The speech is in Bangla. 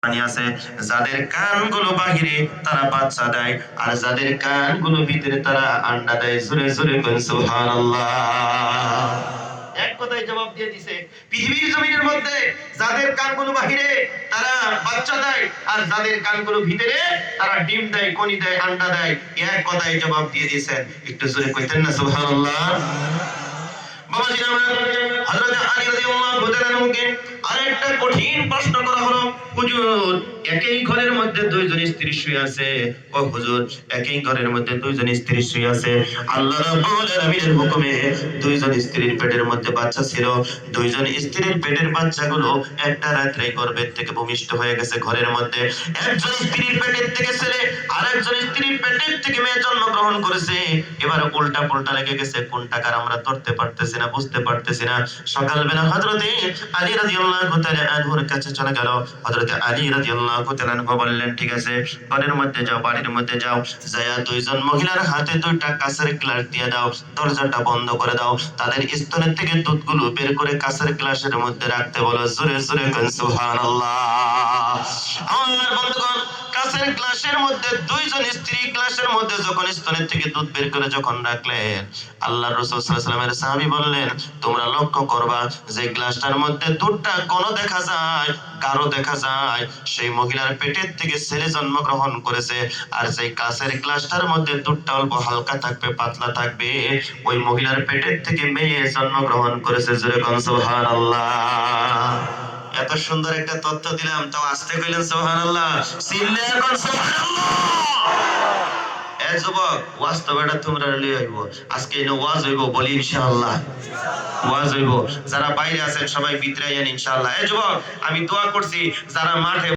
আছে যাদের কানগুলো বাহিরে তারা বাচ্চা দেয় আর যাদের কানগুলো ভিতরে তারা আন্ডা দেয়। জোরে জোরে বলেন সুবহানাল্লাহ। এক কথায় জবাব দিয়ে দিছে, পৃথিবীর জমিনের মধ্যে যাদের কানগুলো বাহিরে তারা বাচ্চা দেয় আর যাদের কানগুলো ভিতরে তারা ডিম দেয়, কনি দেয়, আন্ডা দেয়। এক কথায় জবাব দিয়ে দিয়েছেন। একটু জোরে কইতেন না সুবহানাল্লাহ। বাবাজি আমার হযরত আলী রাদিয়াল্লাহু তাআলা কে আরেকটা কঠিন প্রশ্ন করা হলো, হুজুর একই ঘরের মধ্যে দুইজন স্ত্রী শুয়ে আছে। ও হুজুর একই ঘরের মধ্যে দুইজন স্ত্রী শুয়ে আছে, আল্লাহ রাব্বুল আলামিনের হুকুমে দুইজন স্ত্রীর পেটের মধ্যে বাচ্চা ছিল। দুইজন স্ত্রীর পেটের বাচ্চাগুলো একটা রাত্রে গর্ভের থেকে ভূমিষ্ঠ হয়ে গেছে ঘরের মধ্যে। একজন স্ত্রীর পেটের থেকে ছেলে, আরেকজন স্ত্রীর পেটের থেকে মেয়ে জন্মগ্রহণ করেছে। এবার উল্টা পাল্টা লেগে গেছে, কোনটা কার আমরা ধরতে পারতেছি না, বুঝতে পারতেছি না। সকালবেলা হযরতে আলী রাদিয়াল্লাহু তাআলা আনহুর কাছে চলে গেল। হযরতে আলী রাদিয়াল্লাহু তাআলা আনহু বললেন, ঠিক আছে ঘরের মধ্যে যাও, বাড়ির মধ্যে যাও, যায়া দুইজন মহিলার হাতে দুইটা কাঁচের গ্লাস দিয়ে দাও, দরজাটা বন্ধ করে দাও, তাদের স্তনের থেকে দুধগুলো বের করে কাঁচের গ্লাসের মধ্যে রাখতে বলো। জোরে জোরে বলেন সুবহানাল্লাহ। আমার বন্ধুগণ, কাঁচের গ্লাসের মধ্যে দুইজন স্ত্রী গ্লাসের মধ্যে যখন স্তনের থেকে দুধ বের করে যখন রাখলেন, আল্লাহর রাসূল সাল্লাল্লাহু আলাইহি ওয়াসাল্লামের সাহাবী বললেন, তোমরা লক্ষ্য করবা যে গ্লাসটার মধ্যে দুধটা কোন দেখা যায়, কারো দেখা যায় সেই মহিলার পেটের থেকে ছেলে জন্মগ্রহণ করেছে। আর সেই কাঁচের গ্লাসটার মধ্যে দুধটা অল্প হালকা থাকবে, পাতলা থাকবে, ওই মহিলার পেটের থেকে মেয়ে জন্মগ্রহণ করেছে। জোরে কোন সুবহানাল্লাহ। এত সুন্দর একটা তথ্য দিলাম, তাও আস্তে কইলেন সুবহানাল্লাহ। চিল্লে এখন সুবহানাল্লাহ। এই যুবক, ওয়াজ তো বেটা তোমরা লই আইবো, আজকে এনে ওয়াজ হইব, বলি ইনশাআল্লাহ ওয়াজ হইব। যারা বাইরে আছেন সবাই ভিতরে আইয়েন ইনশাআল্লাহ। এই যুবক, আমি দোয়া করছি যারা মাঠে